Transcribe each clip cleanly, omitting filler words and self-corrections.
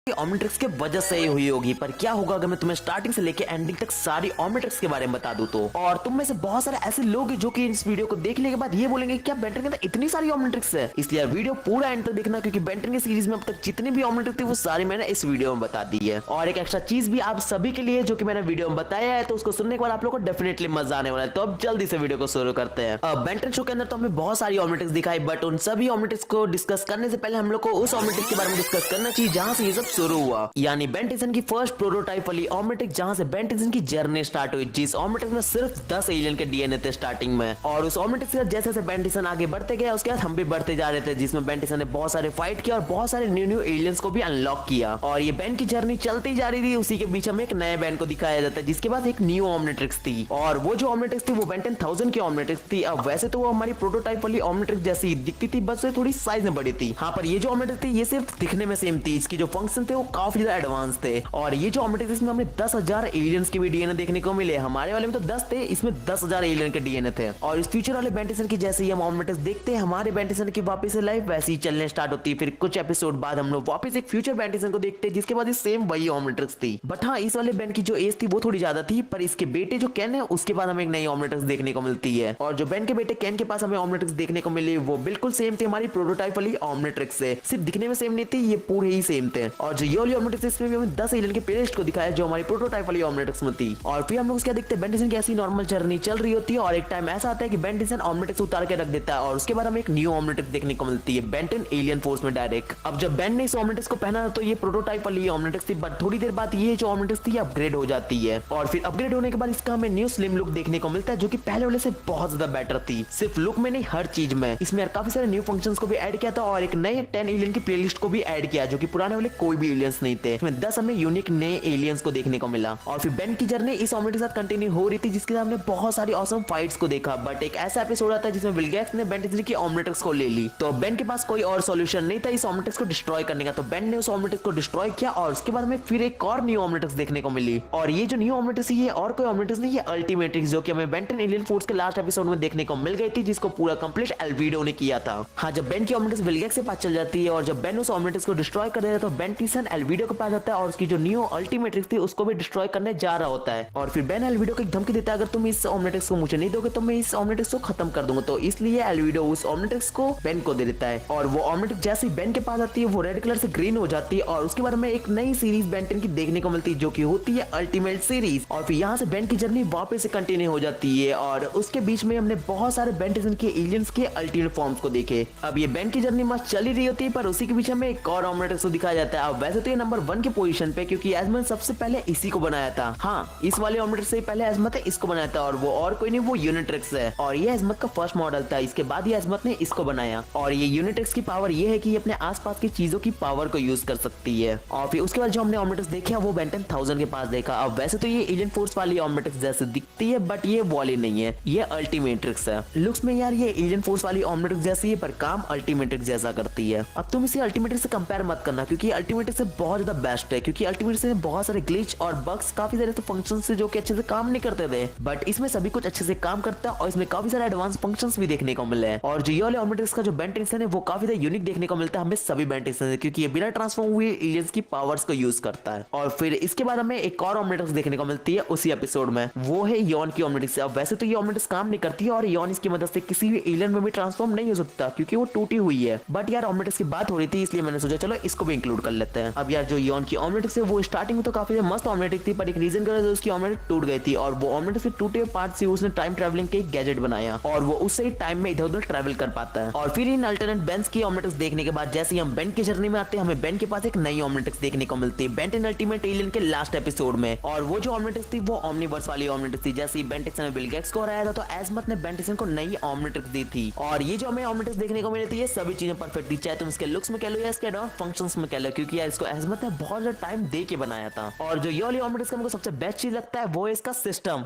Omnitrix के वजह से ही हुई होगी, पर क्या होगा अगर मैं तुम्हें स्टार्टिंग से लेके एंडिंग तक सारी ओमनिट्रिक्स के बारे में बता दूं तो। और तुम में से बहुत सारे ऐसे लोग हैं जो कि इस वीडियो को देखने के बाद ये बोलेंगे क्या बेंटन के अंदर इतनी सारी ओमनिट्रिक्स है। इसलिए वीडियो पूरा एंड तक देखना, क्योंकि बेंटन की सीरीज में अब तक जितनी भी ओमनिट्रिक्स थी वो सारी मैंने इस वीडियो में बता दी है। और एक एक्स्ट्रा चीज भी आप सभी के लिए जो कि मैंने वीडियो में बताया है, तो उसको सुनने के बाद आप लोग को डेफिनेटली मजा आने वाला है। तो अब जल्दी से वीडियो को शुरू करते हैं। बेंटन शो के अंदर तो हमें बहुत सारी ओमनिट्रिक्स दिखाई, बट उन सभी ओमनिट्रिक्स को डिस्कस करने से पहले हम लोग को उस ओमनिट्रिक्स के बारे में डिस्कस करना चाहिए जहां से ये सब शुरू हुआ, यानी बेंटिसन की फर्स्ट प्रोटोटाइप वाली ओमनिट्रिक, जहां से बेंटिसन की जर्नी स्टार्ट हुई, जिस ओमनिट्रिक में सिर्फ 10 एलियन के डीएनए थे स्टार्टिंग में। और उस ओमनिट्रिक से जैसे जैसे बेंटिसन आगे बढ़ते गए, उसके बाद हम भी बढ़ते जा रहे थे, जिसमें बेंटिसन ने बहुत सारे फाइट किया और बहुत सारे न्यू एलियंस को भी अनलॉक किया। और ये बेन की जर्नी चलती जा रही थी। उसी के बीच में एक नए बेन को दिखाया जाता है, जिसके बाद एक न्यू ओमनिट्रिक्स थी। और वो जो ओमनिट्रिक्स थी वो बेंटन 1000 की ओमनिट्रिक्स थी। अब वैसे तो वो हमारी प्रोटोटाइप वाली ओमनिट्रिक्स जैसी दिखती थी, बस थोड़ी साइज में बड़ी थी। हाँ, पर ये जो ओमनिट्रिक्स थी ये सिर्फ दिखने में सेम थी, इसकी जो फंक्शन थे वो काफी ज्यादा एडवांस थे। और ये जो ओमनिट्रिक्स में हमें 10,000 एलियंस के भी डीएनए देखने को मिले। हमारे वाले में तो 10 थे, इसमें 10,000 एलियन के डीएनए थे। और इस फ्यूचर वाले बेंटिसन की जैसे ही हम ओमनिट्रिक्स देखते हैं, हमारे बेंटिसन की वापस से लाइफ वैसे ही चलने स्टार्ट होती है। फिर कुछ एपिसोड बाद हम लोग वापस एक फ्यूचर बेंटिसन को देखते हैं, जिसके बाद सेम वही ओमनिट्रिक्स थी। बट हाँ, इस वाले बेन की जो एज थी वो थोड़ी ज्यादा थी, पर इसके बेटे जो कैन है उसके बाद हमें एक नई ओमनिट्रिक्स देखने को मिलती है। और जो बेन के बेटे कैन के पास हमें ओमनिट्रिक्स देखने को मिली वो बिल्कुल सेम थी हमारी प्रोटोटाइप वाली ओमनिट्रिक्स से। सिर्फ दिखने में सेम नहीं थी, ये पूरे ही सेम थे। और जो ये वाली ओमनिट्रिक्स में भी हमें 10 एलियन के प्लेलिस्ट को दिखाया जो हमारी प्रोटोटाइप वाली ओमनिट्रिक्स में थी। और फिर हम लोग उसके देखते हैं बेंटिसन की ऐसी नॉर्मल जर्नी चल रही होती है, और एक टाइम ऐसा आता है कि बेंटिसन ओमनिट्रिक्स उतार के रख देता है, और उसके बाद हमें एक न्यू ओमनिट्रिक्स देखने को मिलती है, बेंटन एलियन फोर्स में डायरेक्ट। अब जब बेन ने इस ओमनिट्रिक्स को पहना तो ये प्रोटोटाइप वाली ओमनिट्रिक्स थी, बट थोड़ी देर बाद ये जो ओमनिट्रिक्स थी अपग्रेड हो जाती है। और फिर अपग्रेड होने के बाद इसका हमें न्यू स्लिम लुक देखने को मिलता है, जो कि पहले वाले से बहुत ज्यादा बेटर थी। सिर्फ लुक में नहीं, हर चीज में। इसमें काफी सारे न्यू फंक्शंस को भी ऐड किया था, और एक नए 10 एलियन की प्लेलिस्ट को भी ऐड किया, जो कि पुराने वाले कोई भी एलियंस नहीं थे। इसमें 10 हमें यूनिक नए एलियंस को देखने को मिला। और फिर बेन की जर्नी इस ओमनिट्रिक्स के साथ कंटिन्यू हो रही थी, जिसके साथ हमने बहुत सारी ऑसम फाइट्स को देखा। बट एक ऐसा एपिसोड आता है जिसमें विलगैक्स ने बेंटिसन की ओमनिट्रिक्स को ले ली, तो बेन के पास कोई और सॉल्यूशन नहीं था इस ओमनिट्रिक्स को डिस्ट्रॉय करने का। तो बेन ने उस ओमनिट्रिक्स को डिस्ट्रॉय किया, और उसके बाद हमें फिर एक और न्यू ओमनिट्रिक्स देखने को मिली। और ये जो न्यू ओमनिट्रिक्स है ये और कोई ओमनिट्रिक्स नहीं, ये अल्टीमेट्रिक्स, जो कि हमें बेंटन एलियन फोर्स के लास्ट एपिसोड में देखने को मिल गई थी, जिसको पूरा कंप्लीट एल्विडो ने किया था। हाँ, जब बेन की ओमनिट्रिक्स विलगैक्स से पास चल जाती है, और जब बेन उस ओमनिट्रिक्स को डिस्ट्रॉय कर देता है, तो बेंटिसन एल्विडो के पास आता है और उसकी जो न्यू अल्टीमेट्रिक्स थी उसको भी डिस्ट्रॉय करने जा रहा होता है। और फिर बेन एल्विडो को एक धमकी देता है, अगर तुम इस ओमनिट्रिक्स को मुझे नहीं दोगे तो मैं इस ओमनिट्रिक्स को खत्म कर दूंगा। तो इसलिए एल्विडो उस ओमनिट्रिक्स को बेन को दे देता है, और वो ओमनिट्रिक्स जैसे ही बेन के पास आती है वो रेड कलर से ग्रीन हो जाती है। और उसके बाद में एक नई सीरीज बेंटन की देखने को मिलती है, जो कि होती है अल्टीमेट सीरीज। और फिर यहाँ से बेन की जर्नी वापस से कंटिन्यू हो जाती है, और उसके बीच में हमने बहुत सारे बेंटिसन के एलियंस के अल्टीमेट फॉर्म्स को देखे। अब ये बेन की जर्नी मस्त चली रही होती है, पर उसी के बीच में एक और ओमनिट्रिक्स को दिखाया जाता है। अब वैसे तो ये नंबर 1 की पोजीशन पे, क्योंकि एजमत सबसे पहले इसी को बनाया था। हाँ, इस वाले ओमनिट्रिक्स से पहले एजमत ने इसको बनाया था, और वो और कोई नहीं, वो यूनिट्रिक्स है। और ये एजमत का फर्स्ट मॉडल था, इसके बाद ये एजमत ने इसको बनाया। और ये यूनिट्रिक्स की पावर ये है कि ये अपने आसपास की चीजों की पावर को यूज कर सकती है। और फिर उसके बाद जो हमने ओमनिट्रिक्स देखा वो बेंटन 1000 के पास देखा। अब वैसे तो ये एलियन फोर्स वाली ओमनिट्रिक्स जैसे दिखती है, बट ये वाली नहीं है, ये अल्टीमेट्रिक्स है। लुक्स में यार ये एलियन फोर्स वाली ओमनिट्रिक्स जैसी है, पर काम अल्टीमेट्रिक्स जैसा करती है। अब तुम इसे अल्टीमेट्रिक्स से कंपेयर मत करना, क्योंकि अल्टीमेट्रिक्स से बहुत ज्यादा बेस्ट है। क्योंकि अल्टीमेट्रिक्स में बहुत सारे ग्लिच और बग्स, काफी सारे फंक्शन से जो कि अच्छे से काम नहीं करते थे, बट इसमें सभी कुछ अच्छे से काम करता है, और इसमें काफी सारे एडवांस फंक्शंस भी देखने को मिले हैं। और जो ये वाले ओमनिट्रिक्स का जो बेंटिसन है वो काफी ज्यादा यूनिक देखने को मिलता है हमें सभी बेंटिसन से, क्योंकि ये बिना ट्रांसफॉर्म हुए एलियंस की पावर्स को यूज करता है। और फिर इसके बाद हमें एक और ओमनिट्रिक्स देखने को मिलती है उसी एपिसोड में, वो है यॉन की ओमनिट्रिक्स। अब वैसे तो ये ओमनिट्रिक्स काम नहीं करती है, और यॉन इसकी मदद से किसी भी एलियन में भी ट्रांसफॉर्म नहीं हो सकता, क्योंकि वो टूटी हुई है। बट यार ओमनिट्रिक्स की बात हो रही थी, इसलिए मैंने सोचा चलो इसको भी इंक्लूड कर लेते हैं। अब यार जो यॉन की ओमनिट्रिक्स है वो स्टार्टिंग में तो काफी मस्त ओमनिट्रिक्स थी, पर एक रीजन की वजह से उसकी ओमनिट्रिक्स टूट गई थी, और वो ओमनिट्रिक्स के टूटे पार्ट से उसने टाइम ट्रैवलिंग के एक गैजेट बनाया, और वो उससे ही टाइम में इधर उधर ट्रैवल कर पाता है। और फिर इन अल्टरनेट बेन्स की ओमनिट्रिक्स देखने के बाद जैसे ही हम बेन की जर्नी में आते हैं, हमें बेन के पास एक नई ओमनिट्रिक्स देखने को मिलती है बेंटन अल्टीमेट एलियन के लास्ट एपिसोड में। और वो जो ओमनिट्रिक्स थी वो ओमनीवर्स वाली ओमनिट्रिक्स थी। जैसे ही बेंटिसन ने विलगैक्स को हराया था, तो एजमत ने बेंटिसन को नई ओमनिट्रिक्स दी थी। और ये जो हमें ओमनिट्रिक्स देखने को मिली थी ये सभी चीजें परफेक्ट थी, चाहे तुम इसके लुक्स में कह लो या इसके एडवांस फंक्शंस में कह लो, क्योंकि यार इसको एजमत ने बहुत ज्यादा टाइम दे के बनाया था। और जो ये वाली ओमनिट्रिक्स का मुझे सबसे बेस्ट चीज लगता है वो है इसका सिस्टम।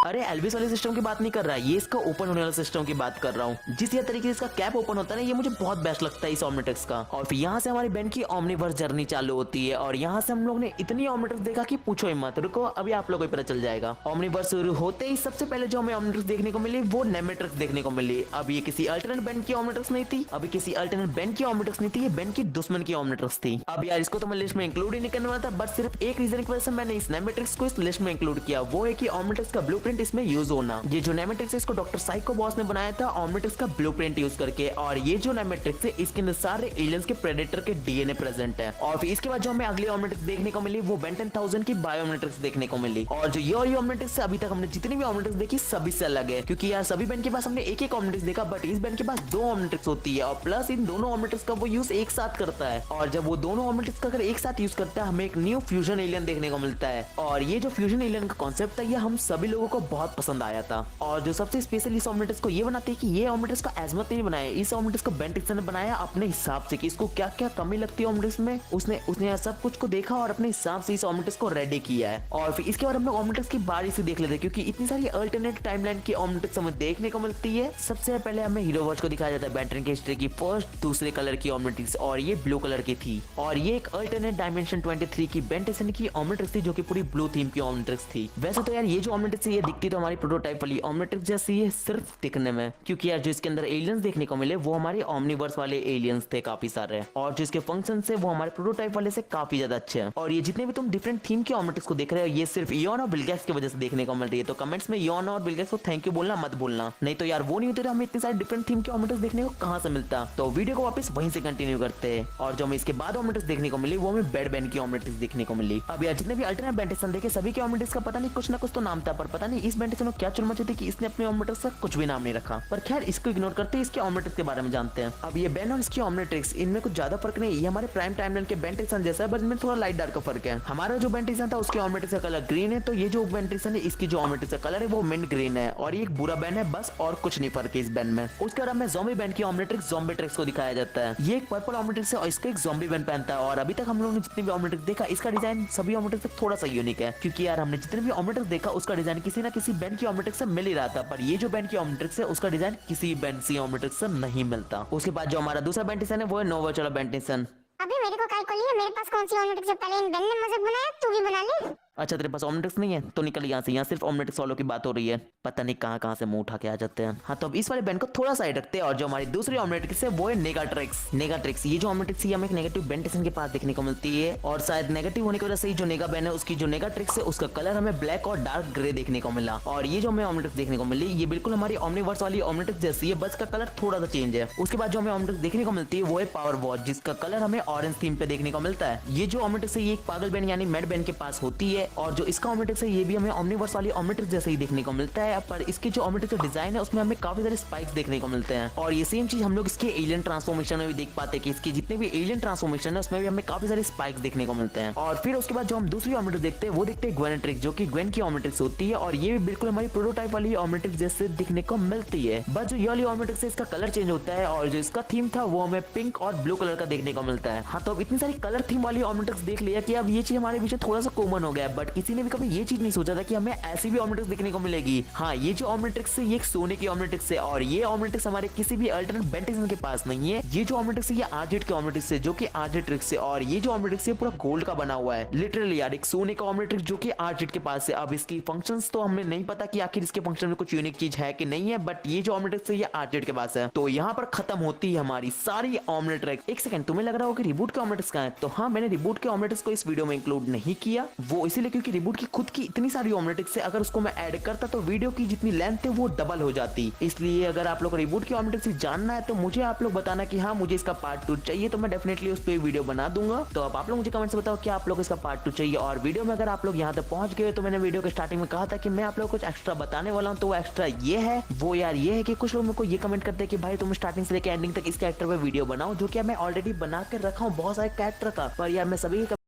अरे एल्विस वाले सिस्टम की बात नहीं कर रहा, ये इसका ओपन होने वाला सिस्टम की बात कर रहा हूँ। जिस ये तरीके से इसका कैप ओपन होता है ना, ये मुझे बहुत बेस्ट लगता है इस ऑमनिट्रिक्स का। और फिर यहाँ से हमारी बेन की ओमनीवर्स जर्नी चालू होती है और यहाँ से हम लोग ने इतनी ऑमनिट्रिक्स देखा कि पूछो ही मत। रुको अभी आप लोगों को पता चल जाएगा। ओमनीवर्स शुरू होते ही सबसे पहले जो हमें ऑमनिट्रिक्स देखने को मिली वो नेमेट्रिक्स देखने को मिली। अब ये किसी अल्टरनेट बेन की ऑमनिट्रिक्स नहीं थी, अभी किसी अल्टरनेट बेन की ऑमनिट्रिक्स नहीं थी, ये बेन की दुश्मन की ऑमनिट्रिक्स थी। अब यार इसको तो मैं लिस्ट में इंक्लूड ही नहीं करने वाला था, बट सिर्फ एक रीजन की वजह से मैंने इस नेमेट्रिक्स को इस लिस्ट में इंक्लूड किया, वो है कि ऑमनिट्रिक्स का ब्लूप्रिंट इसमें यूज होना। ये जो नेमेट्रिक्स है इसको डॉक्टर साइको बॉस ने बनाया था ऑमनिट्रिक्स का ब्लूप्रिंट यूज करके। और ये जो नेमेट्रिक्स है इसके अंदर सारे एलियंस के प्रेडेटर के डीएनए प्रेजेंट है। और फिर इसके बाद जो हमें अगली ऑमनिट्रिक्स देखने को मिली वो बेन 10,000 की बायोमेट्रिक्स देखने को मिली। और जो ये ऑमनिट्रिक्स अभी तक हमने जितनी भी ऑमनिट्रिक्स देखी सभी से अलग है, क्योंकि यार सभी बेन के पास हमने एक एक ऑमनिट्रिक्स देखा, बट इस बेन के पास दो ऑमनिट्रिक्स होती है और प्लस इन दोनों ऑमनिट्रिक्स का वो यूज एक साथ करता है। और जब वो दोनों ऑमनिट्रिक्स का अगर एक साथ यूज करता है हमें एक न्यू फ्यूजन एलियन देखने को मिलता है। और ये जो फ्यूजन एलियन का कॉन्सेप्ट था ये हम सभी लोगों को बहुत पसंद आया था। और जो सबसे स्पेशल इस ऑमनिट्रिक्स को ये बनाते हैं कि ये ऑमनिट्रिक्स का एजमत नहीं बनाया, इस ऑमनिट्रिक्स को बेन टेक्सन ने बनाया अपने हिसाब से कि इसको क्या क्या कमी लगती है ऑमनिट्रिक्स में, उसने सब कुछ को देखा और अपने हिसाब से इस ऑमनिट्रिक्स को रेडी किया है। और फिर इसके बाद हम लोग ऑमनिट्रिक्स की बारी से देख लेते हैं, क्योंकि इतनी सारी अल्टरनेट टाइमलाइन की ऑमनिट्रिक्स हमें देखने को मिलती है। सबसे पहले हमें हीरो वॉच को दिखाया जाता है बेन 10 की हिस्ट्री की फर्स्ट दूसरे कलर की ऑमनिट्रिक्स, और ये ब्लू कलर की थी। और ये एक अल्टरनेट डायमेंशन 23 की बेन 10 की ऑमनिट्रिक्स थी जो कि पूरी ब्लू थीम की ऑमनिट्रिक्स थी। वैसे तो यार ये जो ऑमनिट्रिक्स है ये दिखती तो हमारी प्रोटोटाइप वाली ऑमनिट्रिक्स जैसी है सिर्फ दिखने में, क्योंकि यार जो इसके अंदर एलियंस देखने को मिले वो हमारे ओमनीवर्स वाले एलियंस थे काफी सारे, और जो इसके फंक्शन है वो हमारे प्रोटोटाइप वाले से काफी ज्यादा अच्छे हैं। और ये जितने भी तुम डिफरेंट थीम के ऑमनिट्रिक्स को देख रहे हो ये सिर्फ इयॉन और बिलगैक्स की वजह से देखने को मिल रही है। तो कमेंट्स में इयॉन और बिलगैक्स को थैंक यू बोलना मत भूलना, नहीं तो यार वो नहीं होते तो हमें इतने सारे डिफरेंट थीम के ऑमनिट्रिक्स देखने को कहां से मिलता। तो वीडियो को वापस वहीं से कंटिन्यू करते हैं। और जो हमें इसके बाद ऑमनिट्रिक्स देखने को मिली वो हमें बेड बेन की ऑमनिट्रिक्स देखने को मिली। अब यार जितने भी अल्टरनेट बेन टेक्सन देखे सभी के ऑमनिट्रिक्स का पता नहीं कुछ ना कुछ तो नाम था, पर पता नहीं इस बेन टेक्सन को क्या चुल मची थी कि इसने अपने ऑमनिट्रिक्स का कुछ भी नाम नहीं रखा। पर खैर इसको इग्नोर करते इसके ऑमनिट्रिक्स के बारे में जानते हैं। अब ये बेन और इसकी ऑमनिट्रिक्स इनमें कुछ ज्यादा फर्क नहीं, ये हमारे प्राइम टाइमलाइन के बेन टेक्सन जैसा है, बस इनमें थोड़ा लाइट डार्क का फर्क है। हमारा जो बेन टेक्सन था उसके ऑमनिट्रिक्स का कलर ग्रीन है, तो ये जो बेन टेक्सन है इसकी जो ऑमनिट्रिक्स का कलर है वो मिंट ग्रीन है। और ये एक बुरा बेन है बस, और कुछ नहीं फर्क है इस बेन में। उसके बाद हमें ज़ॉम्बी बेन की ऑमनिट्रिक्स ज़ॉम्बीट्रिक्स को दिखाया जाता है। ये एक पर्पल ऑमनिट्रिक्स है और इसका एक ज़ॉम्बी बेन पहनता है। और अभी तक हम लोगों ने जितने भी ऑमनिट्रिक्स देखा इसका डिजाइन सभी ऑमनिट्रिक्स से थोड़ा सा यूनिक है, क्योंकि यार हमने जितने भी ऑमनिट्रिक्स देखा उसका डिजाइन किसी ना किसी बेन की ऑमनिट्रिक्स से मिल ही रहा था, पर ये जो बेन की ऑमनिट्रिक्स है उसका डिजाइन किसी बेन सी ऑमनिट्रिक्स से नहीं मिलता। उसके बाद जो हमारा दूसरा बेन टेक्सन है वो है नोवा वाला बेन टेक्सन। अभी मेरे को काय को लिया, मेरे पास कौन सी ऑमनिट्रिक्स है, पहले इन बेन ने मजाक बनाया, तू भी बना ले। अच्छा तेरे पास ऑमनिट्रिक्स नहीं है तो निकल यहाँ से, यहाँ सिर्फ ऑमनिट्रिक्स वालों की बात हो रही है, पता नहीं कहाँ से मुंह उठा के आ जाते हैं। हाँ तो अब इस वाले बेन को थोड़ा साइड रखते हैं। और जो हमारी दूसरी ऑमनिट्रिक्स है वो है नेगाट्रिक्स। नेगाट्रिक्स ये जो ऑमनिट्रिक्स है हमें एक नेगेटिव बेन टेक्सन के पास देखने को मिलती है, और शायद नेगेटिव होने की वजह से जो नेगा बेन है उसकी जो नेगाट्रिक्स है उसका कलर हमें ब्लैक और डार्क ग्रे देखने को मिला। और ये जो हमें ऑमनिट्रिक्स देखने को मिली ये बिल्कुल हमारी ओमनीवर्स वाली ऑमनिट्रिक्स जैसी है, बस का कलर थोड़ा सा चेंज है। उसके बाद जो हमें ऑमनिट्रिक्स देखने को मिलती है वो है पावर वॉच, जिसका कलर हमें ऑरेंज थीम पे देखने को मिलता है। ये जो ऑमनिट्रिक्स है ये एक पागल बेन यानी मैड बेन के पास होती है, और जो इसका ऑमनिट्रिक्स है ये भी हमें ओमनीवर्स वाली ऑमनिट्रिक्स जैसे ही देखने को मिलता है, पर इसकी जो ऑमनिट्रिक्स डिजाइन है उसमें हमें काफी सारे स्पाइक्स देखने को मिलते हैं। और ये सेम चीज हम लोग इसके एलियन ट्रांसफॉर्मेशन में भी देख पाते हैं कि इसके जितने भी एलियन ट्रांसफॉर्मेशन है उसमें भी हमें काफी सारे स्पाइक्स देखने को मिलते हैं। और फिर उसके बाद जो हम दूसरी ऑमनिट्रिक्स देखते हैं वो देखते हैं ग्वेनेट्रिक्स, जो कि ग्वेन की ऑमनिट्रिक्स होती है, और ये भी बिल्कुल हमारी प्रोटोटाइप वाली ऑमनिट्रिक्स जैसे दिखने को मिलती है, बस जो ये वाली ऑमनिट्रिक्स है इसका कलर चेंज होता है, और जो इसका थीम था वो हमें पिंक और ब्लू कलर का देखने को मिलता है। हाँ तो अब इतनी सारी कलर थीम वाली ऑमनिट्रिक्स देख लिया कि अब ये चीज हमारे बीच में थोड़ा सा कॉमन हो गया है, बट किसी ने भी कभी ये चीज नहीं सोचा था कि हमें ऐसी भी ऑमनिट्रिक्स देखने को मिलेगी। हाँ ये जो ऑमनिट्रिक्स है ये एक सोने की ऑमनिट्रिक्स है, और ये ऑमनिट्रिक्स हमारे किसी भी अल्टरनेट बेन टेक्सन के पास नहीं है। ये जो ऑमनिट्रिक्स है ये आर्जेट की ऑमनिट्रिक्स है जो कि आर्जेट्रिक्स है, और ये जो ऑमनिट्रिक्स है पूरा गोल्ड का बना हुआ है, लिटरली यार एक सोने का ऑमनिट्रिक्स जो कि आर्जेट के पास है। अब इसकी फंक्शंस तो हमें नहीं पता कि आखिर इसके फंक्शन में कुछ यूनिक चीज है कि नहीं है, बट ये जो ऑमनिट्रिक्स है ये आर्जेट के पास है। तो यहाँ पर खत्म होती है हमारी सारी ऑमनिट्रिक्स। एक सेकंड, तुम्हें लग रहा हो कि रिबूट के ऑमनिट्रिक्स कहां है? तो हाँ मैंने रिबूट के ऑमनिट्रिक्स को इस वीडियो में इंक्लूड नहीं किया, वो इसीलिए क्योंकि रिबूट की खुद की इतनी सारी ऑमनिट्रिक्स है, अगर उसको मैं ऐड करता तो वीडियो की जितनी लेंथ है वो डबल हो जाती। इसलिए अगर आप लोग रिबूट की ऑमनिट्रिक्स जानना है तो मुझे आप लोग बताना कि हाँ मुझे इसका पार्ट 2 चाहिए, तो मैं डेफिनेटली उस पर वीडियो बना दूंगा। तो अब आप लोग मुझे कमेंट से बताओ कि आप लोग इसका पार्ट 2 चाहिए। और वीडियो में अगर आप लोग यहाँ तक पहुंच गए तो मैंने वीडियो के स्टार्टिंग में कहा था कि मैं आप लोग कुछ एक्स्ट्रा बताने वाला हूँ, तो वो एक्स्ट्रा ये है, वो यार ये है कि कुछ लोग मेरे को ये कमेंट करते हैं कि भाई तुम स्टार्टिंग से लेकर एंडिंग तक इस कैरेक्टर पर वीडियो बनाओ, जो कि मैं ऑलरेडी बना कर रखा हूँ बहुत सारे कैरेक्टर का, पर यार मैं सभी